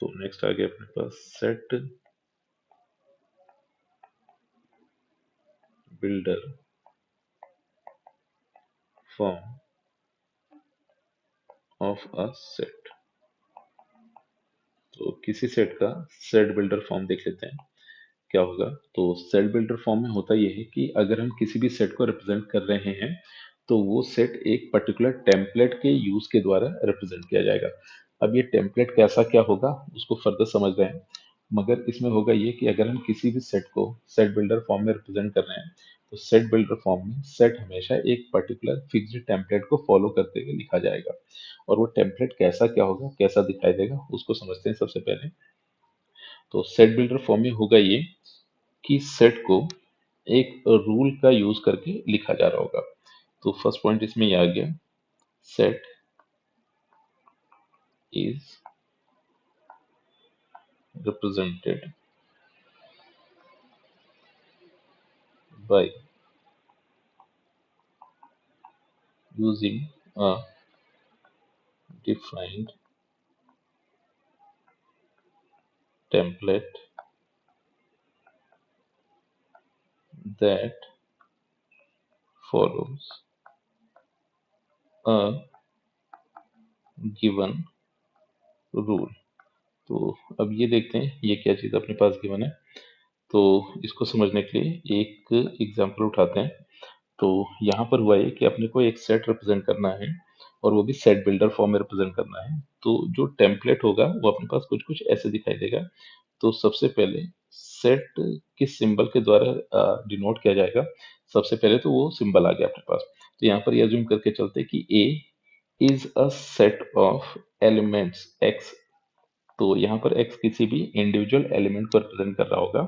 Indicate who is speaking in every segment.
Speaker 1: तो नेक्स्ट आ गया अपने पास set builder form of a set. तो किसी सेट का सेट बिल्डर फॉर्म देख लेते हैं क्या होगा। तो सेट बिल्डर फॉर्म में होता यह है कि अगर हम किसी भी सेट को रिप्रेजेंट कर रहे हैं तो वो सेट एक पर्टिकुलर टेम्पलेट के यूज के द्वारा रिप्रेजेंट किया जाएगा। अब ये टेम्पलेट कैसा क्या होगा उसको फर्दर समझ रहे हैं, मगर इसमें होगा ये कि अगर हम किसी भी सेट को सेट बिल्डर फॉर्म में रिप्रेजेंट कर रहे हैं तो सेट बिल्डर फॉर्म में सेट हमेशा एक पर्टिकुलर फिक्स्ड टेम्पलेट को फॉलो करते हुए लिखा जाएगा। और वो टेम्पलेट कैसा क्या होगा, कैसा दिखाई देगा, उसको समझते हैं सबसे पहले। तो सेट बिल्डर फॉर्म में होगा ये कि सेट को एक रूल का यूज करके लिखा जा रहा होगा। तो फर्स्ट पॉइंट इसमें ये आ गया, set is represented by using a defined template that follows a given rule। तो अब ये देखते हैं ये क्या चीज अपने पास गिवन है। तो इसको समझने के लिए एक एग्जांपल उठाते हैं। तो यहाँ पर हुआ ये कि अपने को एक सेट रिप्रेजेंट करना है और वो भी सेट बिल्डर फॉर्म में रिप्रेजेंट करना है। तो जो टेम्पलेट होगा वो अपने पास कुछ कुछ ऐसे दिखाई देगा। तो सबसे पहले सेट किस सिंबल के द्वारा डिनोट किया जाएगा, सबसे पहले तो वो सिंबल आ गया अपने पास। तो यहाँ पर ये अज्यूम करके चलते हैं कि A is a set of elements x. तो यहाँ पर एक्स किसी भी इंडिविजुअल एलिमेंट को रिप्रेजेंट कर रहा होगा।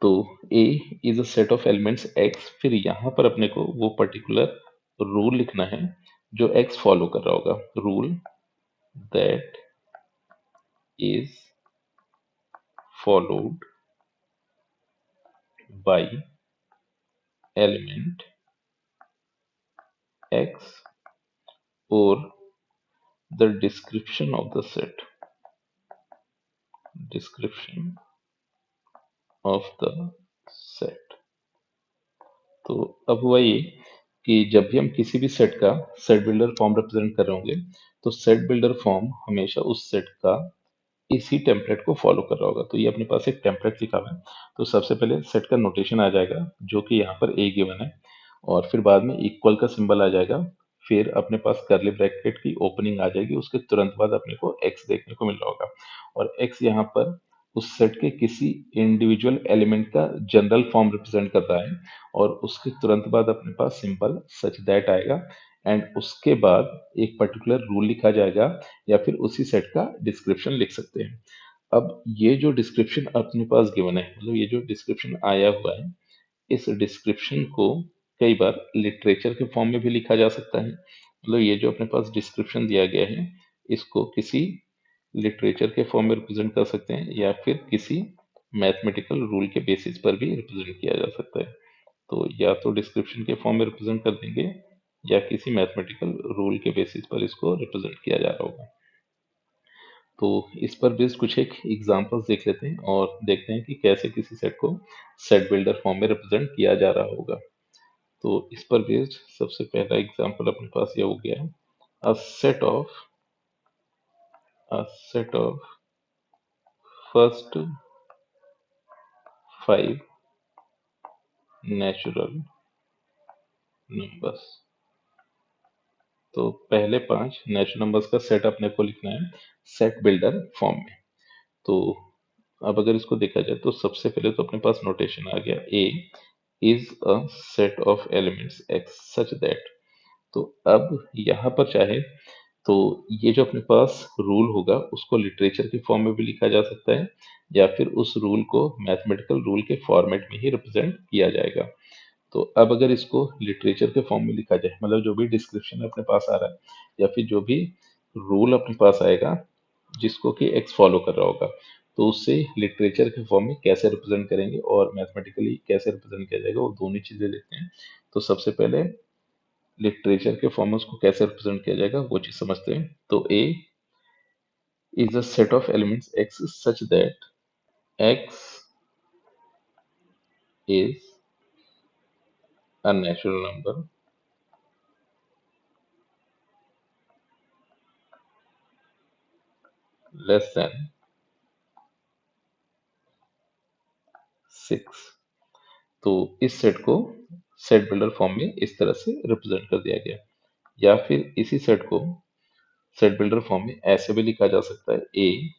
Speaker 1: तो A is a set of elements x, फिर यहाँ पर अपने को वो पर्टिकुलर रूल लिखना है जो एक्स फॉलो कर रहा होगा। Rule that is followed by element x और the description of the set, description of the set. तो अब हुआ ये कि जब भी हम किसी भी सेट का सेट बिल्डर फॉर्म रिप्रेजेंट कर रहे होंगे तो सेट बिल्डर फॉर्म हमेशा उस सेट का इसी टेम्पलेट को फॉलो कर रहा होगा। तो ये अपने पास एक टेम्पलेट लिखा हुआ है। तो सबसे पहले सेट का नोटेशन आ जाएगा जो कि यहाँ पर ए गिवन है, और फिर बाद में इक्वल का सिंबल आ जाएगा, फिर अपने पास कर्ली ब्रैकेट की ओपनिंग आ जाएगी, उसके तुरंत बाद अपने को एक्स देखने को मिल रहा होगा। और एक्स यहाँ पर उस सेट के किसी इंडिविजुअल एलिमेंट का जनरल फॉर्म रिप्रेजेंट कर रहा है, और उसके तुरंत बाद अपने पास सिंबल सच दैट आएगा, एंड उसके बाद एक पर्टिकुलर रूल लिखा जाएगा या फिर उसी सेट का डिस्क्रिप्शन लिख सकते हैं। अब ये जो डिस्क्रिप्शन अपने पास गिवन है, मतलब ये जो डिस्क्रिप्शन आया हुआ है, इस डिस्क्रिप्शन को कई बार लिटरेचर के फॉर्म में भी लिखा जा सकता है। मतलब ये जो अपने पास डिस्क्रिप्शन दिया गया है इसको किसी लिटरेचर के फॉर्म में रिप्रेजेंट कर सकते हैं या फिर किसी मैथमेटिकल रूल के बेसिस पर भी रिप्रेजेंट किया जा सकता है। तो या तो डिस्क्रिप्शन के फॉर्म में रिप्रेजेंट कर देंगे या किसी मैथमेटिकल रूल के बेसिस पर इसको रिप्रेजेंट किया जा रहा होगा। तो इस पर बेस्ड कुछ एक एग्जांपल्स देख लेते हैं और देखते हैं कि कैसे किसी सेट को सेट बिल्डर फॉर्म में रिप्रेजेंट किया जा रहा होगा। तो इस पर बेस्ड सबसे पहला एग्जांपल अपने पास ये हो गया, a set of a set of first 5 natural numbers. तो पहले 5 नेचुरल नंबर्स का सेट अपने को लिखना है सेट बिल्डर फॉर्म में। तो अब अगर इसको देखा जाए तो सबसे पहले तो अपने पास नोटेशन आ गया, A is a set of elements x such that. तो अब यहाँ पर चाहे तो ये जो अपने पास रूल होगा उसको लिटरेचर के फॉर्म में भी लिखा जा सकता है या फिर उस रूल को मैथमेटिकल रूल के फॉर्मेट में ही रिप्रेजेंट किया जाएगा। तो अब अगर इसको लिटरेचर के फॉर्म में लिखा जाए, मतलब जो भी डिस्क्रिप्शन अपने पास आ रहा है या फिर जो भी रूल अपने पास आएगा जिसको कि एक्स फॉलो कर रहा होगा, तो उससे लिटरेचर के फॉर्म में कैसे रिप्रेजेंट करेंगे और मैथमेटिकली कैसे रिप्रेजेंट किया जाएगा वो दोनों चीजें देखते हैं। तो सबसे पहले लिटरेचर के फॉर्म में उसको कैसे रिप्रेजेंट किया जाएगा वो चीज समझते हैं। तो ए is a set of elements x such that x is a natural number less than 6। तो इस सेट को सेट बिल्डर फॉर्म में इस तरह से रिप्रेजेंट कर दिया गया। या फिर इसी सेट को सेट बिल्डर फॉर्म में ऐसे भी लिखा जा सकता है, A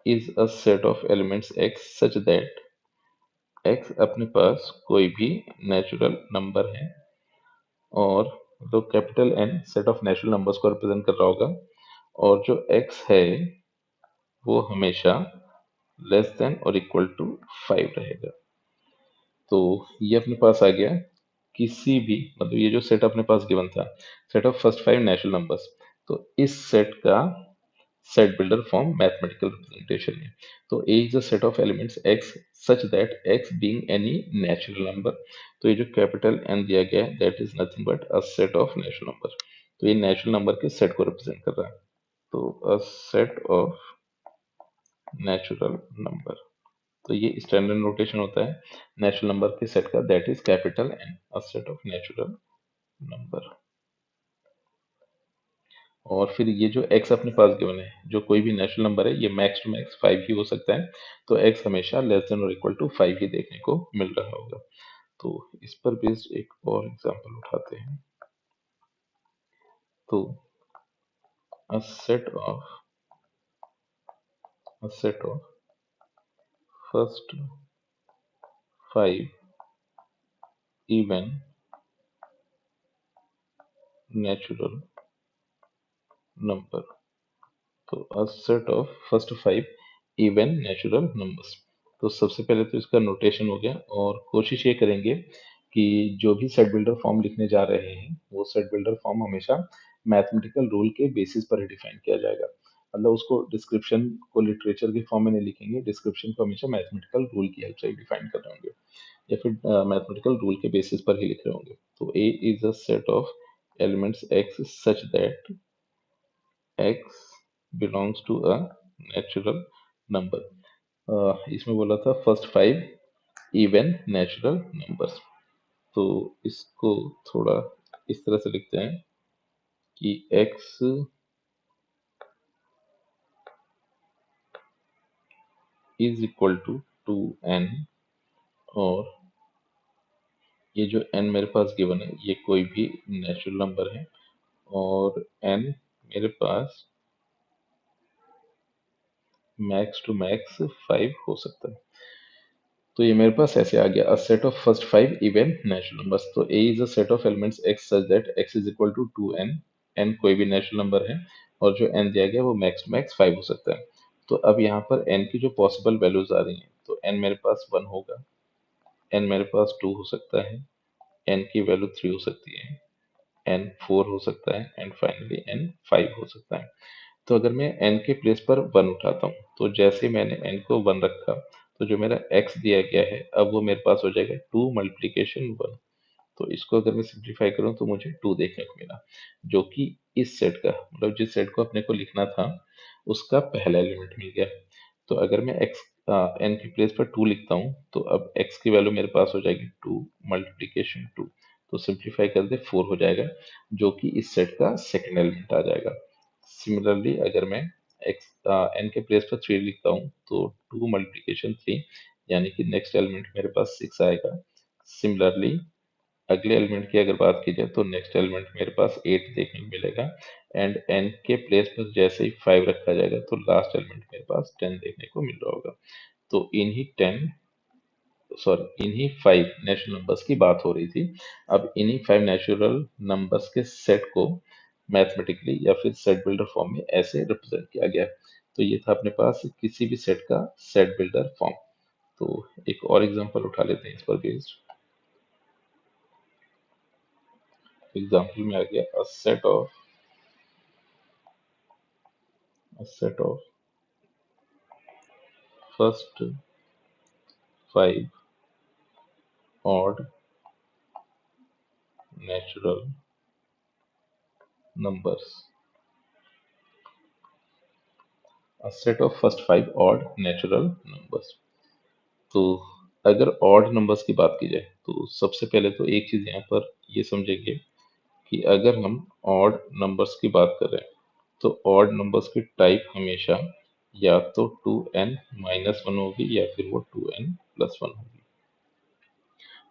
Speaker 1: is a set of elements x such that x अपने पास कोई भी नेचुरल नंबर है, और जो capital N set of natural numbers को रिप्रेजेंट कर रहा होगा, और जो एक्स है वो हमेशा लेस देन और इक्वल टू 5 रहेगा। तो ये अपने पास आ गया किसी भी, मतलब ये जो सेट अपने पास गिवन था, set of first 5 natural numbers, तो इस सेट का set builder form mathematical representation है। तो A is a set of elements x such that x being any natural number, तो ये जो कैपिटल एन दिया गया है that is nothing but a set of natural number. तो ये नेचुरल नंबर के सेट को रिप्रेजेंट कर रहा है। तो a set of natural number, तो ये स्टैंडर्ड नोटेशन होता है नेचुरल नंबर के सेट का, that is capital N, a set of natural number. और फिर ये जो x अपने पास गिवन है, जो कोई भी नेचुरल नंबर है, ये मैक्स टू मैक्स 5 ही हो सकता है। तो x हमेशा लेस देन और इक्वल टू 5 ही देखने को मिल रहा होगा। तो इस पर बेस्ड एक और एग्जांपल उठाते हैं। तो a set of first 5 even natural number, तो a set of first 5 even natural numbers. तो सबसे पहले तो इसका नोटेशन हो गया, और कोशिश ये करेंगे कि जो भी सेट बिल्डर फॉर्म लिखने जा रहे हैं वो सेट बिल्डर फॉर्म हमेशा मैथमेटिकल रूल के बेसिस पर ही डिफाइन किया जाएगा। मतलब उसको डिस्क्रिप्शन को लिटरेचर के फॉर्म में नहीं लिखेंगे, डिस्क्रिप्शन को हमेशा मैथमेटिकल रूल की हेल्प से डिफाइन कर रहे होंगे, या फिर मैथमेटिकल रूल के बेसिस पर ही लिख रहे होंगे। तो A is a set of elements x such that x belongs to a natural number। इसमें बोला था फर्स्ट 5 इवन नेचुरल नंबर्स। तो इसको थोड़ा इस तरह से लिखते हैं कि x is equal to 2n, और ये जो n मेरे पास गिवन है ये कोई भी नेचुरल नंबर है, और n मेरे पास मैक्स टू मैक्स 5 हो सकता है। तो ये मेरे पास ऐसे आ गया, a set of first 5 even natural numbers. तो A is a set of elements x such that x is equal to 2n, n कोई भी नेचुरल नंबर है, और जो n दिया गया वो मैक्स टू मैक्स 5 हो सकता है। तो अब यहाँ पर n की जो पॉसिबल वैल्यूज आ रही हैं, तो n मेरे पास 1 होगा, n मेरे पास 2 हो सकता है, n की वैल्यू 3 हो सकती है, n 4 हो सकता है, एंड फाइनली n 5 हो सकता है। तो अगर मैं n के प्लेस पर 1 उठाता हूँ, तो जैसे मैंने n को 1 रखा, तो जो मेरा x दिया गया है अब वो मेरे पास हो जाएगा 2 मल्टीप्लीकेशन 1। तो इसको अगर मैं सिंप्लीफाई करूँ तो मुझे 2 देखने को मिला, जो कि इस सेट का, मतलब जिस सेट को अपने को लिखना था उसका पहला एलिमेंट मिल गया। तो अगर मैं x n की प्लेस पर 2 लिखता हूँ, तो अब x की वैल्यू मेरे पास हो जाएगी 2 मल्टीप्लीकेशन 2, तो सिंप्लीफाई कर दे 4 हो जाएगा, जो कि इस सेट का सेकंड एलिमेंट आ जाएगा। सिमिलरली अगर मैं x n के प्लेस पर 3 लिखता हूँ, तो 2 मल्टीप्लीकेशन 3, यानी कि नेक्स्ट एलिमेंट मेरे पास 6 आएगा। सिमिलरली अगले एलिमेंट की अगर बात की जाए, तो नेक्स्ट एलिमेंट मेरे पास 8 देखने को मिलेगा, एंड n के प्लेस पर जैसे ही 5 रखा जाएगा तो लास्ट एलिमेंट मेरे पास 10 देखने को मिल रहा होगा। तो इन्हीं 5 नेचुरल नंबर्स की बात हो रही थी। अब इन्हीं 5 नेचुरल नंबर्स के सेट को मैथमेटिकली या फिर सेट बिल्डर फॉर्म में ऐसे रिप्रेजेंट किया गया। तो ये था अपने पास किसी भी सेट का सेट बिल्डर फॉर्म। तो एक और एग्जांपल उठा लेते हैं इस पर बेस्ड। एग्जांपल में आ गया a set of first 5 odd natural numbers a set of first five odd natural numbers। तो अगर ऑड नंबर्स की बात की जाए तो सबसे पहले तो एक चीज यहाँ पर ये समझेंगे कि अगर हम ऑड नंबर्स की बात कर रहे हैं तो ऑड नंबर्स की टाइप हमेशा या तो 2n-1 होगी या फिर वो 2n+1 होगी।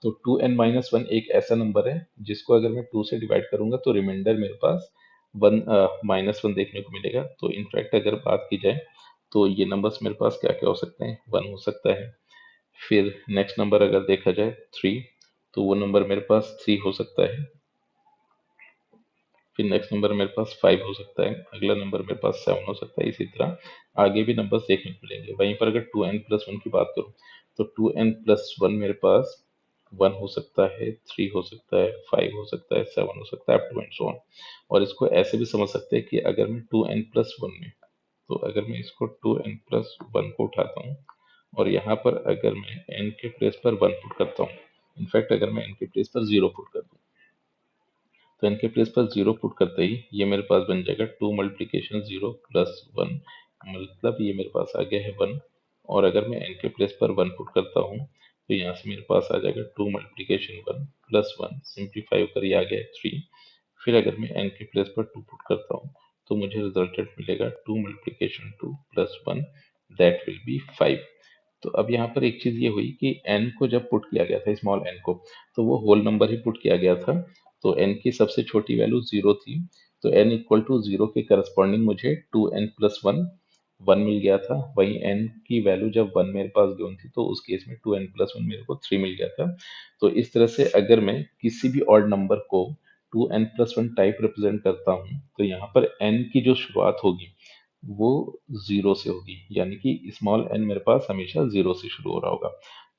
Speaker 1: तो 2n-1 एक ऐसा नंबर है जिसको अगर मैं 2 से डिवाइड करूंगा तो रिमाइंडर मेरे पास वन -1 देखने को मिलेगा। तो इनफैक्ट अगर बात की जाए तो ये नंबर्स मेरे पास क्या क्या हो सकते हैं, 1 हो सकता है। फिर नेक्स्ट नंबर अगर देखा जाए 3, तो वो नंबर मेरे पास 3 हो सकता है। फिर नेक्स्ट नंबर मेरे पास 5 हो सकता है, अगला नंबर मेरे पास 7 हो सकता है। इसी तरह आगे भी नंबर्स देखने को मिलेंगे। वहीं पर अगर 2n+1 की बात करूँ तो 2n+1 मेरे पास 1 हो सकता है, 3 हो सकता है, 5 हो सकता है, 7 हो सकता है, up to and so on. और इसको ऐसे भी समझ सकते हैं कि अगर मैं 2n+1 में, तो अगर मैं इसको 2n+1 को उठाता हूँ और यहाँ पर अगर मैं n के प्लेस पर 1 पुट करता हूँ, इनफैक्ट अगर मैं n के प्लेस पर 0 पुट कर दूँ, तो n के प्लेस पर 0 पुट करते ही ये मेरे पास बन जाएगा 2 मल्टीप्लिकेशन 0 प्लस 1, मतलब ये मेरे पास आ गया है 1। और अगर मैं n के प्लेस पर 1 पुट करता हूँ तो यहाँ से मेरे पास आ जाएगा 2 मल्टीप्लिकेशन 1 प्लस 1, सिंप्लीफाई होकर ये आ गया है 3। फिर अगर मैं n के प्लेस पर 2 पुट करता हूँ तो मुझे रिजल्टेंट मिलेगा 2 multiplication 2 plus 1, that will be 5। तो अब यहाँ पर एक चीज ये हुई कि n को जब पुट किया गया था, स्मॉल n को, तो वो होल नंबर ही पुट किया गया था। तो n की सबसे छोटी वैल्यू 0 थी, तो n इक्वल टू 0 के करस्पॉन्डिंग मुझे 2n+1 1 मिल गया था। वहीं n की वैल्यू जब 1 मेरे पास गिवन थी तो उस केस में 2n+1 मेरे को 3 मिल गया था। तो इस तरह से अगर मैं किसी भी ऑड नंबर को 2n+1 टाइप रिप्रेजेंट करता हूँ तो यहाँ पर n की जो शुरुआत होगी वो 0 से होगी, यानी कि स्मॉल n मेरे पास हमेशा 0 से शुरू हो रहा होगा।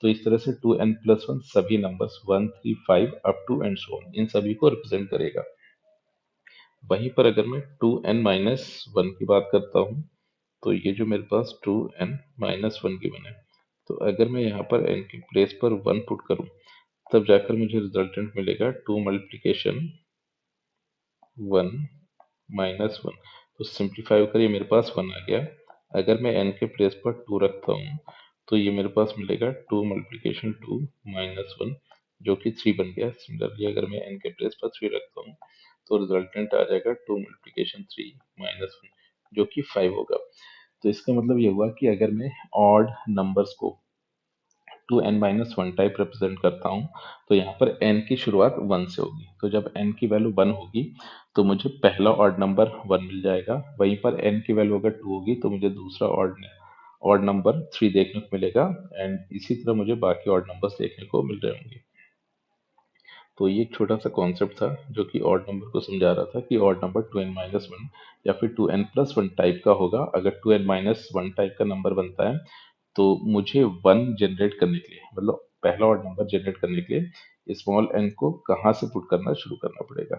Speaker 1: तो इस तरह से 2n+1 सभी numbers 1, 3, 5 up to and so on, इन सभी को रिप्रेजेंट करेगा। वहीं पर अगर मैं 2n-1 की बात करता हूँ तो ये जो मेरे पास 2n-1 गिवन है, तो अगर मैं यहाँ पर n के प्लेस पर 1 पुट करूँ तब जाकर मुझे रिजल्टेंट मिलेगा 2 मल्टीप्लिकेशन 1 -1। तो सिंप्लीफाई होकर ये मेरे पास 1 आ गया। अगर मैं n के प्लेस पर 2 रखता हूँ तो ये मेरे पास मिलेगा 2 मल्टीप्लिकेशन 2 -1, जो कि 3 बन गया। सिमिलरली अगर मैं n के प्लेस पर 3 रखता हूँ तो रिजल्टेंट आ जाएगा 2 मल्टीप्लिकेशन 3 -1, जो कि 5 होगा। तो इसका मतलब ये हुआ कि अगर मैं ऑड नंबर्स को 2n-1 टाइप रिप्रेजेंट करता हूँ तो यहाँ पर n की शुरुआत 1 से होगी। तो जब n की वैल्यू 1 होगी तो मुझे पहला ऑड नंबर 1 मिल जाएगा। वहीं पर n की वैल्यू अगर 2 होगी तो मुझे दूसरा ऑड नंबर 3 देखने को मिलेगा। एंड इसी तरह मुझे बाकी ऑड नंबर्स देखने को मिल रहे होंगे। तो ये एक छोटा सा कॉन्सेप्ट था जो कि ऑड नंबर को समझा रहा था कि ऑड नंबर 2n-1 या फिर 2n+1 टाइप का होगा। अगर 2n-1 टाइप का नंबर बनता है तो मुझे 1 जनरेट करने के लिए, मतलब पहला ऑड नंबर जनरेट करने के लिए स्मॉल n को कहाँ से पुट करना शुरू करना पड़ेगा।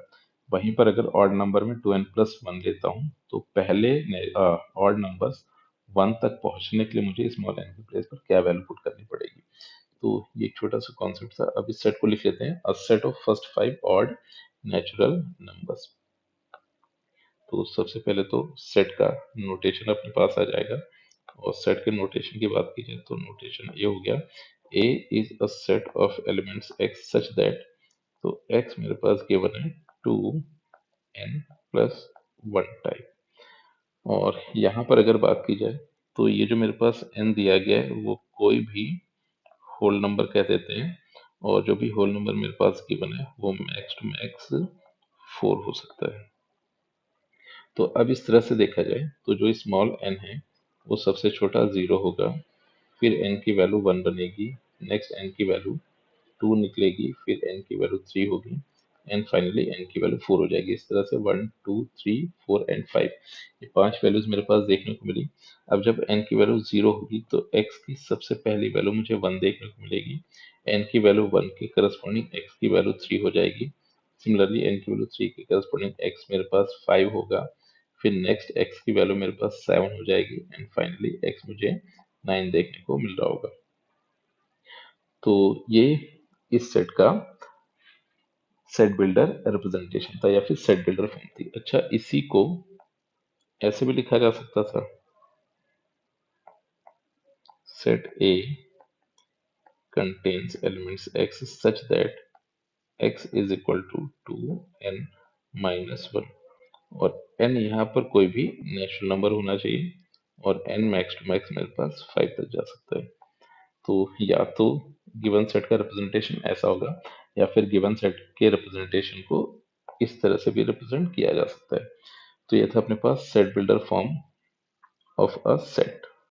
Speaker 1: वहीं पर अगर ऑड नंबर में 2n+1 लेता हूँ तो पहले ऑड नंबर्स 1 तक पहुंचने के लिए मुझे स्मॉल n के प्लेस पर क्या वैल्यू पुट करनी पड़ेगी। तो ये एक छोटा सा कॉन्सेप्ट था। अब इस सेट को लिख लेते हैं, अ set of first 5 odd natural numbers. तो सबसे पहले तो सेट का नोटेशन अपने पास आ जाएगा। और सेट के नोटेशन की बात की जाए तो नोटेशन ये हो गया, A is a set of elements x such that, तो एक्स मेरे पास गिवन है 2n+1 टाइप। और यहाँ पर अगर बात की जाए तो ये जो मेरे पास n दिया गया है वो कोई भी होल नंबर कह देते हैं, और जो भी होल नंबर मेरे पास गिवन है वो मैक्स टू मैक्स 4 हो सकता है। तो अब इस तरह से देखा जाए तो जो स्मॉल n है वो सबसे छोटा 0 होगा, फिर n की वैल्यू 1 बनेगी, नेक्स्ट n की वैल्यू 2 निकलेगी, फिर n की वैल्यू 3 होगी, एंड फाइनली n की वैल्यू 4 हो जाएगी। इस तरह से 1, 2, 3, 4 एंड 5, ये 5 वैल्यूज मेरे पास देखने को मिली। अब जब n की वैल्यू 0 होगी तो x की सबसे पहली वैल्यू मुझे 1 देखने को मिलेगी, n की वैल्यू 1 के करस्पॉन्डिंग x की वैल्यू 3 हो जाएगी। सिमिलरली n की वैल्यू 3 के करस्पॉन्डिंग x मेरे पास 5 होगा, फिर नेक्स्ट x की वैल्यू मेरे पास 7 हो जाएगी, एंड फाइनली x मुझे 9 देखने को मिल रहा होगा। तो ये इस सेट का सेट बिल्डर रिप्रेजेंटेशन था या फिर सेट बिल्डर फॉर्म थी। अच्छा, इसी को ऐसे भी लिखा जा सकता था, set A contains elements x such that x is equal to 2n minus 1, और n यहाँ पर कोई भी नेचुरल नंबर होना चाहिए, और n मैक्स टू मैक्स मेरे पास 5 तक जा सकता है। तो या तो गिवन सेट का रिप्रेजेंटेशन ऐसा होगा, या फिर गिवन सेट के रिप्रेजेंटेशन को इस तरह से भी रिप्रेजेंट किया जा सकता है। तो ये था अपने पास set builder form of a set.